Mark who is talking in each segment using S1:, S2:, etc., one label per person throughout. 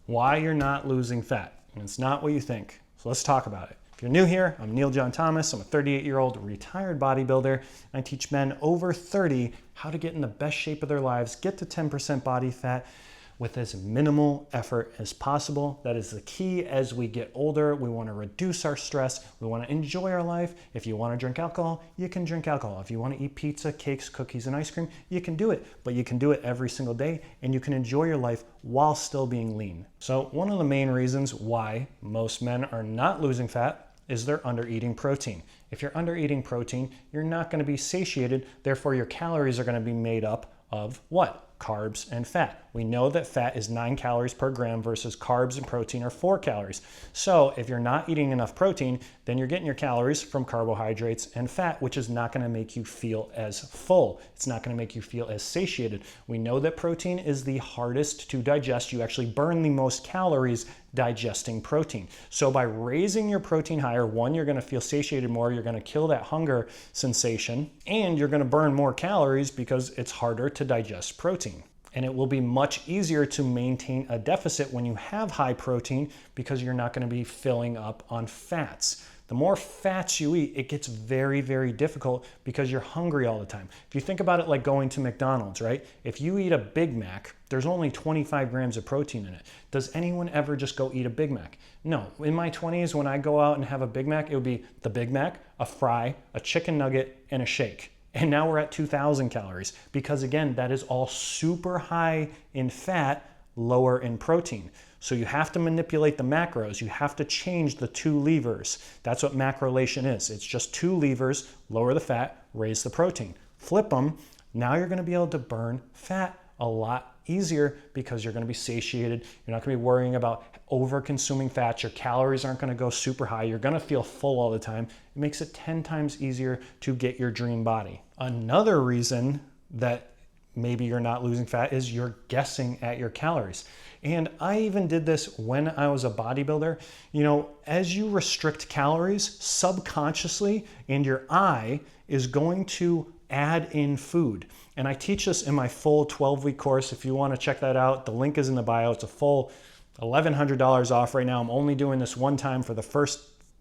S1: why you're not losing fat. And it's not what you think. So let's talk about it. If you're new here, I'm Neil John Thomas. I'm a 38-year-old retired bodybuilder. And I teach men over 30 how to get in the best shape of their lives, get to 10% body fat with as minimal effort as possible. That is the key as we get older. We want to reduce our stress. We want to enjoy our life. If you want to drink alcohol, you can drink alcohol. If you want to eat pizza, cakes, cookies, and ice cream, you can do it. But you can do it every single day, and you can enjoy your life while still being lean. So one of the main reasons why most men are not losing fat is they're under eating protein. If you're under eating protein, you're not going to be satiated. Therefore, your calories are going to be made up of what? Carbs and fat. We know that fat is 9 calories per gram versus carbs and protein are 4 calories. So if you're not eating enough protein, then you're getting your calories from carbohydrates and fat, which is not going to make you feel as full. It's not going to make you feel as satiated. We know that protein is the hardest to digest. You actually burn the most calories digesting protein. So by raising your protein higher, one, you're going to feel satiated more, you're going to kill that hunger sensation, and you're going to burn more calories because it's harder to digest protein. And it will be much easier to maintain a deficit when you have high protein because you're not going to be filling up on fats. The more fats you eat, it gets very, very difficult because you're hungry all the time. If you think about it like going to McDonald's, right? If you eat a Big Mac, there's only 25 grams of protein in it. Does anyone ever just go eat a Big Mac? No. In my 20s, when I go out and have a Big Mac, it would be the Big Mac, a fry, a chicken nugget, and a shake. And now we're at 2,000 calories because again, that is all super high in fat, lower in protein. So you have to manipulate the macros. You have to change the two levers. That's what macrolation is. It's just two levers, lower the fat, raise the protein. Flip them. Now you're going to be able to burn fat a lot easier because you're going to be satiated. You're not going to be worrying about over consuming fats. Your calories aren't going to go super high. You're going to feel full all the time. It makes it 10 times easier to get your dream body. Another reason that maybe you're not losing fat is you're guessing at your calories. And I even did this when I was a bodybuilder. You know, as you restrict calories subconsciously, and your eye is going to add in food. And I teach this in my full 12-week course. If you want to check that out, the link is in the bio. It's a full $1,100 off right now. I'm only doing this one time for the first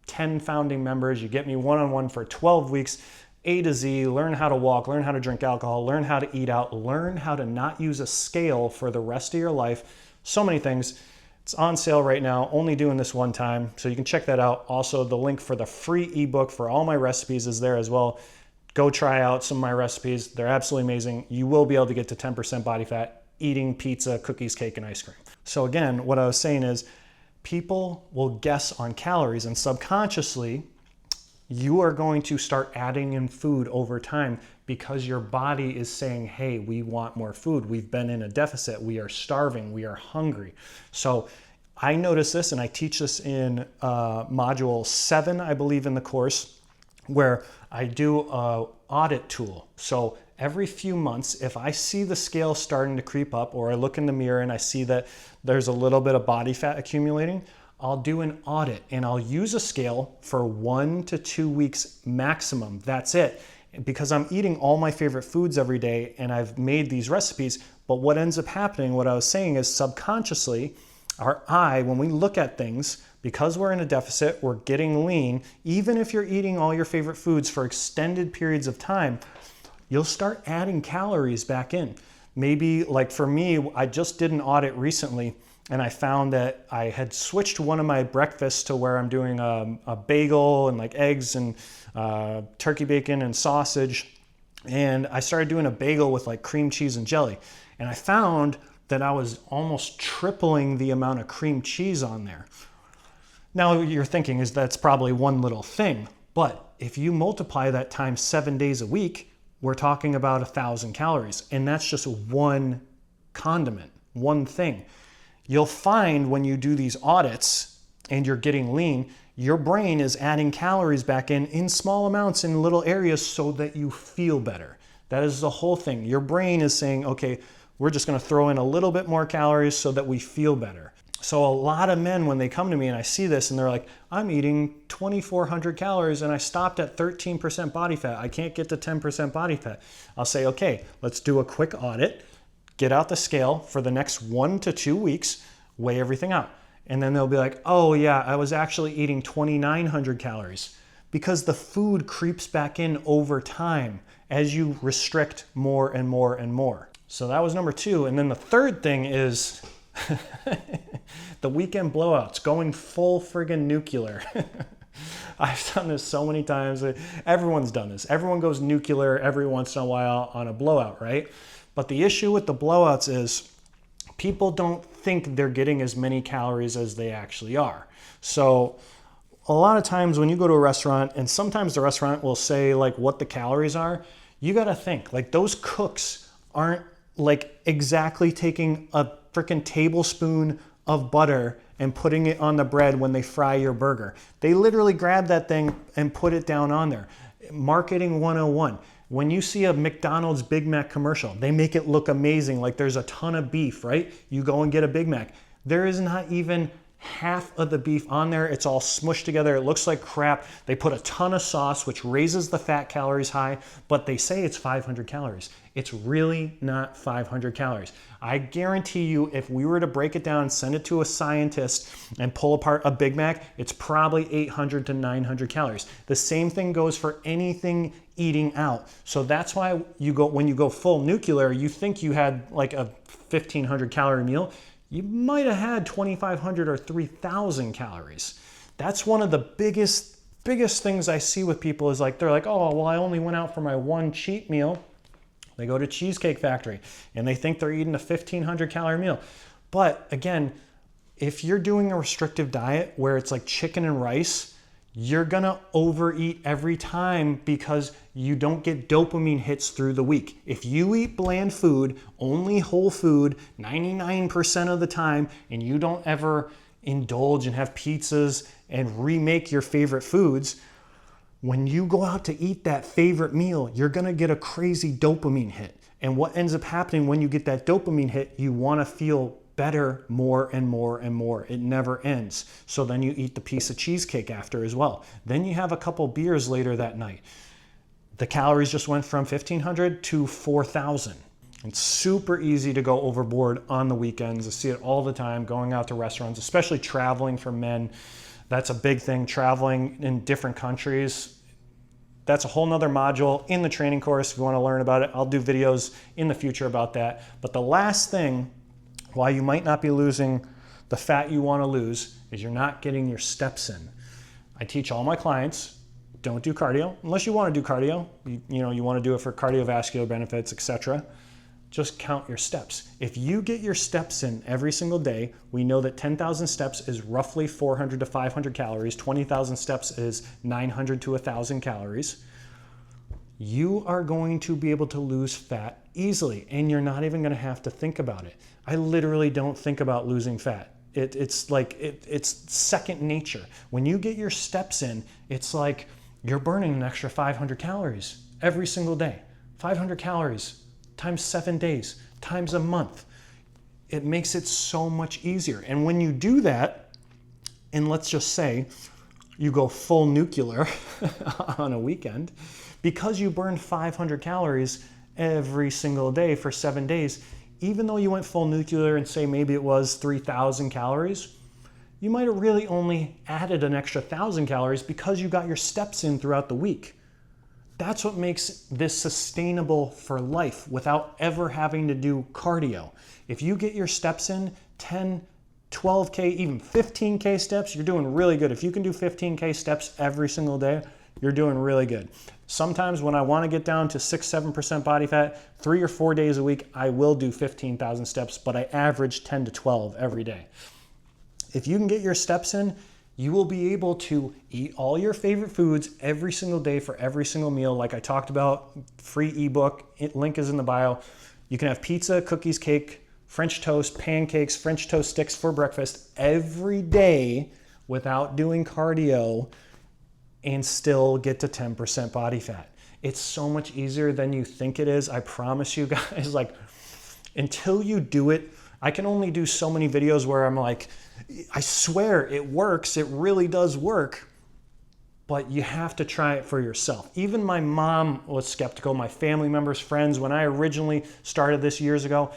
S1: 10 founding members. You get me one-on-one for 12 weeks, A to Z, learn how to walk, learn how to drink alcohol, learn how to eat out, learn how to not use a scale for the rest of your life. So many things. It's on sale right now, only doing this one time. So you can check that out. Also, the link for the free ebook for all my recipes is there as well. Go try out some of my recipes. They're absolutely amazing. You will be able to get to 10% body fat eating pizza, cookies, cake, and ice cream. So again, what I was saying is people will guess on calories, and subconsciously, you are going to start adding in food over time because your body is saying, hey, we want more food. We've been in a deficit. We are starving. We are hungry. So I notice this, and I teach this in module 7, I believe, in the course, where I do an audit tool. So every few months, if I see the scale starting to creep up, or I look in the mirror and I see that there's a little bit of body fat accumulating, I'll do an audit and I'll use a scale for 1 to 2 weeks maximum. That's it. Because I'm eating all my favorite foods every day and I've made these recipes. But what ends up happening, what I was saying is subconsciously, our eye, when we look at things, because we're in a deficit, we're getting lean, even if you're eating all your favorite foods for extended periods of time, you'll start adding calories back in. Maybe like for me, I just did an audit recently and I found that I had switched one of my breakfasts to where I'm doing a bagel and like eggs and turkey bacon and sausage. And I started doing a bagel with like cream cheese and jelly. And I found that I was almost tripling the amount of cream cheese on there. Now you're thinking is that's probably one little thing, but if you multiply that times 7 days a week, we're talking about 1,000 calories. And that's just one condiment, one thing. You'll find when you do these audits and you're getting lean, your brain is adding calories back in small amounts in little areas so that you feel better. That is the whole thing. Your brain is saying, okay, we're just going to throw in a little bit more calories so that we feel better. So a lot of men, when they come to me and I see this and they're like, I'm eating 2,400 calories and I stopped at 13% body fat. I can't get to 10% body fat. I'll say, okay, let's do a quick audit. Get out the scale for the next 1 to 2 weeks. weigh everything out. And then they'll be like, oh yeah, I was actually eating 2,900 calories, because the food creeps back in over time as you restrict more and more and more. So that was number 2. And then the third thing is the weekend blowouts, going full friggin' nuclear. I've done this so many times. Everyone's done this. Everyone goes nuclear every once in a while on a blowout, right? But the issue with the blowouts is people don't think they're getting as many calories as they actually are. So a lot of times when you go to a restaurant, and sometimes the restaurant will say like what the calories are, you got to think like those cooks aren't like exactly taking a freaking tablespoon of butter and putting it on the bread when they fry your burger. They literally grab that thing and put it down on there. Marketing 101. When you see a McDonald's Big Mac commercial, they make it look amazing, like there's a ton of beef, right? You go and get a Big Mac. There is not even half of the beef on there. It's all smushed together. It looks like crap. They put a ton of sauce, which raises the fat calories high, but they say it's 500 calories. It's really not 500 calories. I guarantee you, if we were to break it down and send it to a scientist and pull apart a Big Mac, it's probably 800 to 900 calories. The same thing goes for anything eating out. So that's why when you go full nuclear, you think you had like a 1,500 calorie meal. You might have had 2,500 or 3,000 calories. That's one of the biggest things I see with people is like, they're like, oh, well, I only went out for my one cheat meal. They go to Cheesecake Factory and they think they're eating a 1,500 calorie meal. But again, if you're doing a restrictive diet where it's like chicken and rice, you're gonna overeat every time because you don't get dopamine hits through the week. If you eat bland food, only whole food, 99% of the time, and you don't ever indulge and have pizzas and remake your favorite foods, when you go out to eat that favorite meal, you're gonna get a crazy dopamine hit. And what ends up happening when you get that dopamine hit, you wanna feel better more and more and more. It never ends. So then you eat the piece of cheesecake after as well. Then you have a couple beers later that night. The calories just went from 1,500 to 4,000. It's super easy to go overboard on the weekends. I see it all the time going out to restaurants, especially traveling for men. That's a big thing, traveling in different countries. That's a whole nother module in the training course. If you want to learn about it, I'll do videos in the future about that. But the last thing, why you might not be losing the fat you want to lose, is you're not getting your steps in. I teach all my clients, don't do cardio, unless you want to do cardio. You want to do it for cardiovascular benefits, etc. Just count your steps. If you get your steps in every single day, we know that 10,000 steps is roughly 400 to 500 calories. 20,000 steps is 900 to 1,000 calories. You are going to be able to lose fat easily, and you're not even going to have to think about it. I literally don't think about losing fat. It's second nature. When you get your steps in, it's like you're burning an extra 500 calories every single day. 500 calories times 7 days, times a month. It makes it so much easier. And when you do that, and let's just say you go full nuclear on a weekend, because you burned 500 calories every single day for 7 days, even though you went full nuclear and say maybe it was 3,000 calories, you might have really only added an extra 1,000 calories because you got your steps in throughout the week. That's what makes this sustainable for life without ever having to do cardio. If you get your steps in 10, 12K, even 15K steps, you're doing really good. If you can do 15K steps every single day, you're doing really good. Sometimes when I want to get down to 6-7% body fat, 3 or 4 days a week, I will do 15,000 steps, but I average 10 to 12 every day. If you can get your steps in, you will be able to eat all your favorite foods every single day for every single meal. Like I talked about, free ebook, link is in the bio. You can have pizza, cookies, cake, French toast, pancakes, French toast sticks for breakfast every day without doing cardio and still get to 10% body fat. It's so much easier than you think it is. I promise you guys, like until you do it, I can only do so many videos where I'm like, I swear it works, it really does work, but you have to try it for yourself. Even my mom was skeptical, my family members, friends, when I originally started this years ago,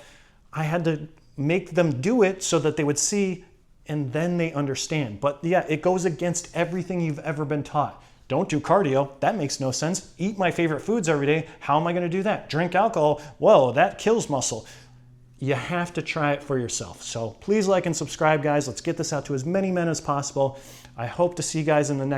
S1: I had to make them do it so that they would see and then they understand. But yeah, it goes against everything you've ever been taught. Don't do cardio. That makes no sense. Eat my favorite foods every day. How am I going to do that? Drink alcohol. Whoa, that kills muscle. You have to try it for yourself. So please like and subscribe, guys. Let's get this out to as many men as possible. I hope to see you guys in the next